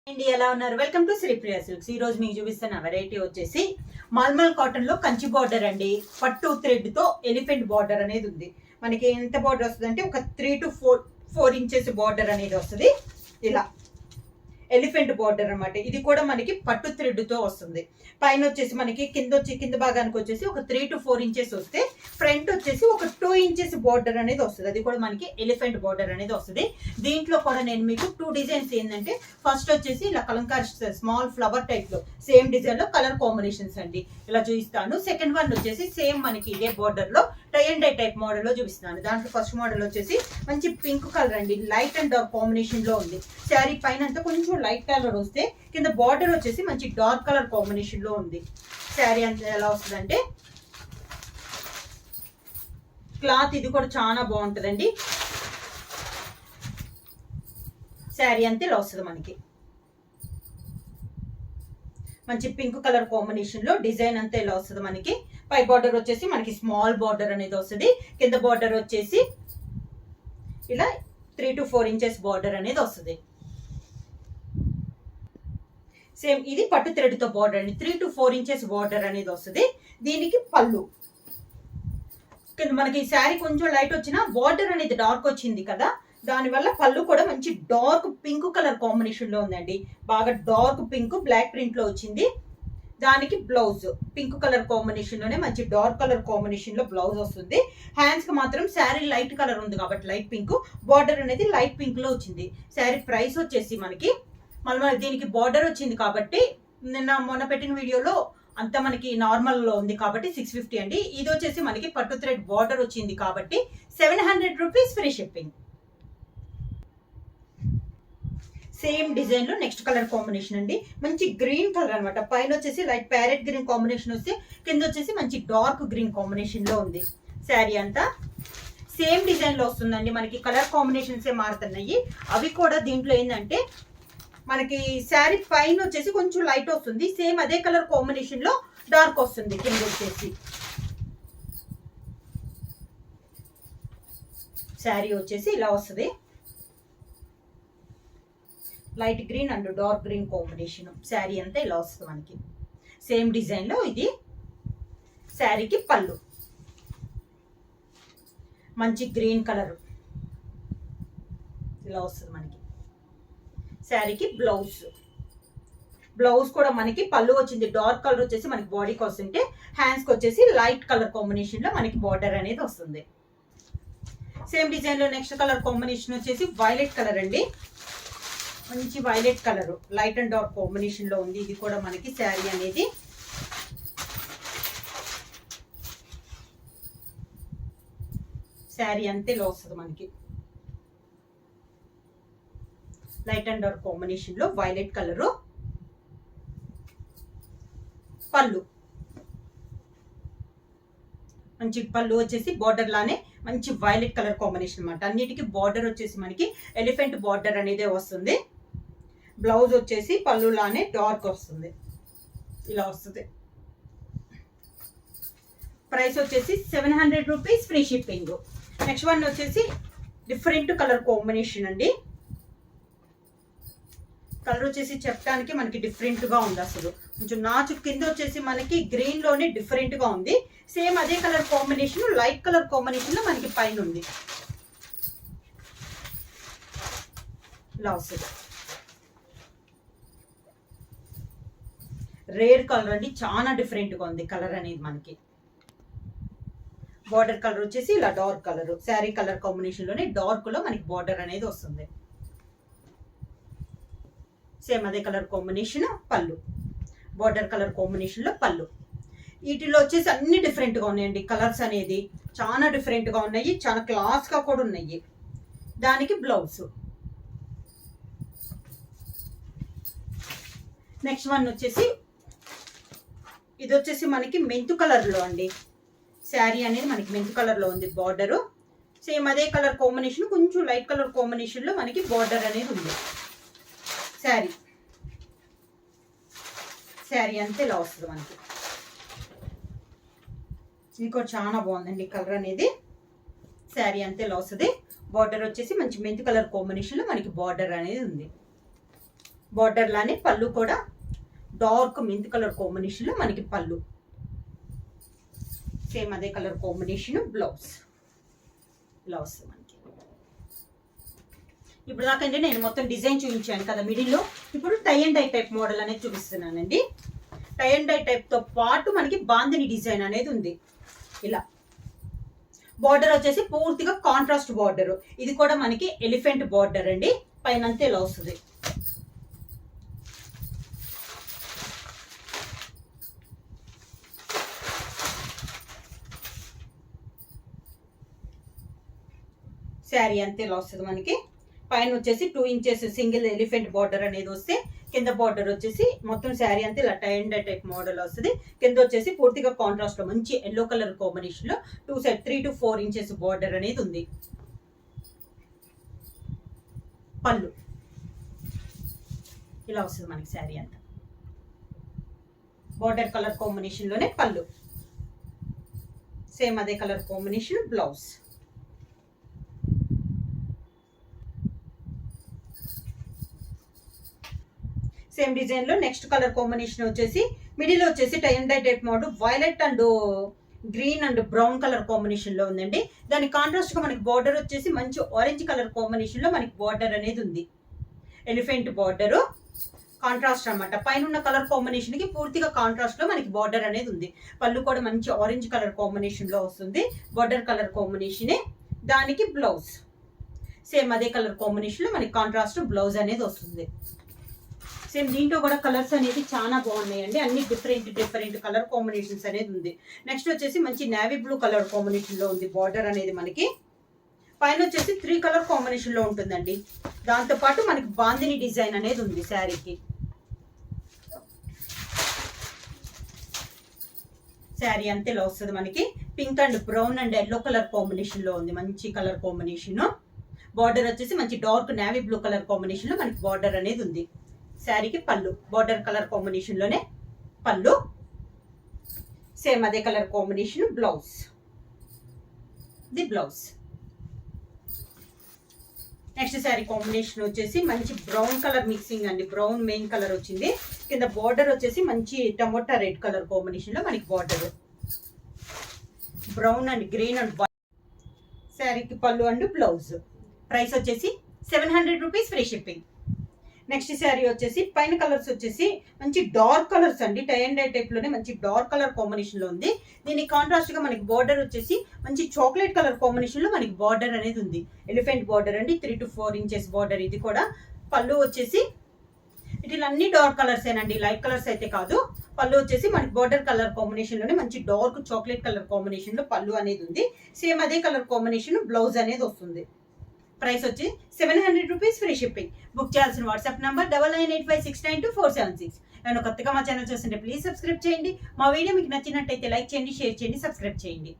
అండి ఎలా ఉన్నారు? Welcome to Sripriya silks. ఈ రోజు మీకు చూపిస్తున్న వెరైటీ వచ్చేసి మల్మల్ కాటన్ లో కంచి బార్డర్ అండి. పట్టు థ్రెడ్ తో ఎలిఫెంట్ బార్డర్ అనేది ఉంది. మనకి ఎంత బార్డర్ వస్తుంది అంటే ఒక 3 to 4 ఇంచెస్ బార్డర్ అనేది వస్తుంది. ఇలా ఎలిఫెంట్ బార్డర్ అనమాట. ఇది కూడా మనకి పట్టు థ్రెడ్ తో వస్తుంది. పైన వచ్చేసి మనకి కింద భాగానికి వచ్చేసి ఒక 3 to 4 ఇంచెస్ వస్తే ఫ్రంట్ వచ్చేసి ఒక 2 ఇంచెస్ బార్డర్ అనేది వస్తుంది. అది కూడా మనకి ఎలిఫెంట్ బార్డర్ అనేది వస్తుంది. దీంట్లో కూడా నేను మీకు 2 డిజైన్స్ ఏంటంటే ఫస్ట్ వచ్చేసి ఇలా కలంకార్ స్మాల్ ఫ్లవర్ టైప్ లో సేమ్ డిజైన్ లో కలర్ కాంబినేషన్స్ అండి ఇలా చూపిస్తాను. సెకండ్ వన్ వచ్చేసి సేమ్ మనకి ఇదే బార్డర్ లో tie and dye type model లో చూపిస్తున్నాను. దాంట్లో ఫస్ట్ మోడల్ వచ్చేసి మంచి పింక్ కలర్ అండి, లైట్ అండ్ డార్క్ కాంబినేషన్ లో ఉంది. శారీ పైన అంతా కొంచెం లైట్ కలర్ వస్తే కింద బార్డర్ వచ్చేసి మంచి డార్క్ కలర్ కాంబినేషన్ లో ఉంది. శారీ అంతా ఎలా వస్తుందంటే క్లాత్ ఇది కూడా చాలా బాగుంటుందండి. శారీ అంతా ఇలా వస్తుంది మనకి మంచి పింక్ కలర్ కాంబినేషన్ లో డిజైన్ అంతా ఇలా వస్తుంది. మనకి పై బార్డర్ వచ్చేసి మనకి స్మాల్ బార్డర్ అనేది వస్తుంది. కింద బార్డర్ వచ్చేసి ఇలా 3 to 4 ఇంచెస్ బార్డర్ అనేది వస్తుంది. సేమ్ ఇది పట్టు థ్రెడ్ తో బార్డర్ అండి. 3 to 4 ఇంచెస్ బార్డర్ అనేది వస్తుంది. దీనికి పళ్ళు కింద మనకి శారీ కొంచెం లైట్ వచ్చినా బార్డర్ అనేది డార్క్ వచ్చింది కదా, దానివల్ల పళ్ళు కూడా మంచి డార్క్ పింక్ కలర్ కాంబినేషన్ లో ఉందండి. బాగా డార్క్ పింక్ బ్లాక్ ప్రింట్ లో వచ్చింది. దానికి బ్లౌజ్ పింక్ కలర్ కాంబినేషన్ లోనే మంచి డార్క్ కలర్ కాంబినేషన్ లో బ్లౌజ్ వస్తుంది. హ్యాండ్స్ కి మాత్రం శారీ లైట్ కలర్ ఉంది కాబట్టి లైట్ పింక్, బార్డర్ అనేది లైట్ పింక్ లో వచ్చింది. శారీ ప్రైస్ వచ్చేసి మనకి మళ్ళీ దీనికి బార్డర్ వచ్చింది కాబట్టి మొన్న పెట్టిన వీడియోలో అంతా మనకి నార్మల్ లో ఉంది కాబట్టి 650 అండి. ఇది వచ్చేసి మనకి పట్టు థ్రెడ్ బార్డర్ వచ్చింది కాబట్టి 700 rupees free shipping. Same design లో నెక్స్ట్ కలర్ కాంబినేషన్ అండి. మంచి గ్రీన్ కలర్ అనమాట. పైన వచ్చేసి లైట్ ప్యారెట్ గ్రీన్ కాంబినేషన్ వస్తే కింద వచ్చేసి మంచి డార్క్ గ్రీన్ కాంబినేషన్ లో ఉంది. శారీ అంతా సేమ్ డిజైన్ లో వస్తుందండి. మనకి కలర్ కాంబినేషన్స్ మారుతున్నాయి. అవి కూడా దీంట్లో ఏంటంటే మనకి శారీ పైన వచ్చేసి కొంచెం లైట్ వస్తుంది. సేమ్ అదే కలర్ కాంబినేషన్ లో డార్క్ వస్తుంది. కింద వచ్చేసి శారీ వచ్చేసి ఇలా వస్తుంది. Light green and dark green combination. Sari అంతా ఇలా వస్తుంది మనకి. సేమ్ డిజైన్ లో ఇది శారీకి పళ్ళు మంచి గ్రీన్ కలర్ ఇలా వస్తుంది మనకి. శారీకి బ్లౌజ్ కూడా మనకి పళ్ళు వచ్చింది డార్క్ కలర్ వచ్చేసి మనకి బాడీకి వస్తుంటే హ్యాండ్స్ కి వచ్చేసి లైట్ కలర్ కాంబినేషన్ లో మనకి బార్డర్ అనేది వస్తుంది. సేమ్ డిజైన్ లో నెక్స్ట్ కలర్ కాంబినేషన్ వచ్చేసి వైలెట్ కలర్ అండి. మంచి violet colour light and dark combination లో ఉంది. ఇది కూడా మనకి శారీ అనేది శారీ అంతే లో వస్తుంది మనకి. లైట్ అండ్ డార్క్ కాంబినేషన్ లో వైలెట్ కలర్ పళ్ళు మంచి పళ్ళు వచ్చేసి బార్డర్ లానే మంచి వైలెట్ కలర్ కాంబినేషన్ అనమాట. అన్నిటికీ బార్డర్ వచ్చేసి మనకి ఎలిఫెంట్ బార్డర్ అనేది వస్తుంది. బ్లౌజ్ వచ్చేసి పళ్ళు లానే డార్క్ వస్తుంది. ఇలా వస్తుంది. ప్రైస్ వచ్చేసి 700 rupees free shipping. Next one వచ్చేసి డిఫరెంట్ కలర్ కాంబినేషన్ అండి. కలర్ వచ్చేసి చెప్పడానికి మనకి డిఫరెంట్ గా ఉంది. అసలు కొంచెం నాచు కింద వచ్చేసి మనకి గ్రీన్ లోనే డిఫరెంట్ గా ఉంది. సేమ్ అదే colour combination light colour combination లో మనకి పైన ఉంది. ఇలా వస్తుంది. రేర్ కలర్ అండి, చాలా డిఫరెంట్ గా ఉంది కలర్ అనేది మనకి. బార్డర్ కలర్ వచ్చేసి ఇలా dark colour sari colour combination లోనే డార్క్ లో మనకి బార్డర్ అనేది వస్తుంది. సేమ్ అదే కలర్ కాంబినేషన్ పళ్ళు, బార్డర్ కలర్ కాంబినేషన్ లో పళ్ళు. వీటిలో వచ్చేసి అన్ని డిఫరెంట్ గా ఉన్నాయండి. కలర్స్ అనేది చాలా డిఫరెంట్ గా ఉన్నాయి. చాలా క్లాస్ గా కూడా ఉన్నాయి. దానికి బ్లౌజ్. నెక్స్ట్ వన్ వచ్చేసి ఇది వచ్చేసి మనకి మెంతు కలర్ లో అండి. శారీ అనేది మనకి మెంతు కలర్ లో ఉంది. బార్డర్ సేమ్ అదే కలర్ కాంబినేషన్ కొంచెం లైట్ కలర్ కాంబినేషన్ లో మనకి బార్డర్ అనేది ఉంది. శారీ అంతే ఇలా వస్తుంది మనకి. ఇది కూడా చాలా బాగుందండి కలర్ అనేది. శారీ అంతే ఇలా వస్తుంది. బార్డర్ వచ్చేసి మంచి మెంతు కలర్ కాంబినేషన్ లో మనకి బార్డర్ అనేది ఉంది. బార్డర్ లానే పళ్ళు కూడా డార్క్ మెంత్ కలర్ కాంబినేషన్ లో మనకి పళ్ళు, సేమ్ అదే కలర్ కాంబినేషన్ బ్లౌజ్ మనకి. ఇప్పుడు దాకంటే నేను మొత్తం డిజైన్ చూపించాను కదా మిడిల్లో, ఇప్పుడు tie and dye type model అనేది చూపిస్తున్నానండి. టై అండ్ డై టైప్ తో పాటు మనకి బాందిని డిజైన్ అనేది ఉంది. ఇలా బార్డర్ వచ్చేసి పూర్తిగా కాంట్రాస్ట్ బార్డర్, ఇది కూడా మనకి ఎలిఫెంట్ బార్డర్ అండి. పైన అంతా ఇలా వస్తుంది. శారీ అంతే ఇలా వస్తుంది మనకి. పైన వచ్చేసి 2 ఇంచెస్ సింగిల్ ఎలిఫెంట్ బార్డర్ అనేది వస్తే, కింద బార్డర్ వచ్చేసి మొత్తం శారీ అంతా ఇలా tie and dye type model వస్తుంది. కింద వచ్చేసి పూర్తిగా కాంట్రాస్ట్ లో మంచి ఎల్లో కలర్ కాంబినేషన్ లో 2 సైడ్ 3 to 4 ఇంచెస్ బార్డర్ అనేది ఉంది. పళ్ళు ఇలా వస్తుంది మనకి శారీ అంతా. బార్డర్ కలర్ కాంబినేషన్ లోనే పళ్ళు, సేమ్ అదే colour combination blouse. Same design లో నెక్స్ట్ కలర్ కాంబినేషన్ వచ్చేసి మిడిల్ వచ్చేసి tie and dye type model violet and green and brown colour combination లో ఉందండి. దాని కాంట్రాస్ట్ గా మనకి బార్డర్ వచ్చేసి మంచి ఆరెంజ్ కలర్ కాంబినేషన్ లో మనకి బార్డర్ అనేది ఉంది. ఎలిఫెంట్ బార్డర్ కాంట్రాస్ట్ అనమాట. పైన ఉన్న కలర్ కాంబినేషన్ కి పూర్తిగా కాంట్రాస్ట్ లో మనకి బార్డర్ అనేది ఉంది. పళ్ళు కూడా మంచి ఆరెంజ్ కలర్ కాంబినేషన్ లో వస్తుంది. బార్డర్ కలర్ కాంబినేషన్, దానికి బ్లౌజ్ సేమ్ అదే కలర్ కాంబినేషన్ లో మనకి కాంట్రాస్ట్ బ్లౌజ్ అనేది వస్తుంది. సేమ్ దీంట్లో కూడా కలర్స్ అనేది చాలా బాగున్నాయండి. అన్ని డిఫరెంట్ కలర్ కాంబినేషన్స్ అనేది ఉంది. నెక్స్ట్ వచ్చేసి మంచి నేవీ బ్లూ కలర్ కాంబినేషన్ లో ఉంది బార్డర్ అనేది మనకి. పైన వచ్చేసి 3 కలర్ కాంబినేషన్ లో ఉంటుందండి. దాంతో పాటు మనకి బాందిని డిజైన్ అనేది ఉంది శారీకి. శారీ అంతే ఇలా వస్తుంది మనకి. Pink and brown and yellow colour combination లో ఉంది, మంచి కలర్ కాంబినేషన్. బార్డర్ వచ్చేసి మంచి dark navy blue colour combination లో మనకి బార్డర్ అనేది ఉంది. శారీకి పళ్ళు బార్డర్ కలర్ కాంబినేషన్ లోనే పళ్ళు, సేమ్ అదే colour combination blouse. The blouse. Next sari combination వచ్చేసి మంచి బ్రౌన్ కలర్ మిక్సింగ్ అండి. బ్రౌన్ మెయిన్ కలర్ వచ్చింది. కింద బార్డర్ వచ్చేసి మంచి టమోటా రెడ్ కలర్ కాంబినేషన్ లో మనకి border brown and green and white. శారీకి పళ్ళు అండ్ బ్లౌజ్. ప్రైస్ వచ్చేసి 700 rupees, free shipping. Next sari వచ్చేసి పైన కలర్స్ వచ్చేసి మంచి డార్క్ కలర్స్ అండి. టై అండ్ డై టైప్ లోనే మంచి డార్క్ కలర్ కాంబినేషన్ లో ఉంది. దీనికి కాంట్రాస్ట్ గా మనకి బార్డర్ వచ్చేసి మంచి చాక్లెట్ కలర్ కాంబినేషన్ లో మనకి బార్డర్ అనేది ఉంది. ఎలిఫెంట్ బార్డర్ అండి, 3 to 4 ఇంచెస్ బార్డర్. ఇది కూడా పళ్ళు వచ్చేసి వీటిలన్నీ డార్క్ కలర్స్ ఏనండి, లైట్ కలర్స్ అయితే కాదు. పళ్ళు వచ్చేసి మనకి బార్డర్ కలర్ కాంబినేషన్ లోనే మంచి డార్క్ చాక్లెట్ కలర్ కాంబినేషన్ లో పళ్ళు అనేది ఉంది. సేమ్ అదే కలర్ కాంబినేషన్ బ్లౌజ్ అనేది వస్తుంది. ప్రైస్ వచ్చి 700 రూపీస్, ఫ్రీ షిప్పింగ్. బుక్ చేయాల్సిన వాట్సాప్ నంబర్ 9985692476. నేను కొత్తగా మా ఛానల్ చూస్తుంటే ప్లీజ్ సబ్స్క్రైబ్ చేయండి. మా వీడియో మీకు నచ్చినట్టయితే లైక్ చేయండి, షేర్ చేయండి, సబ్స్క్రైబ్ చేయండి.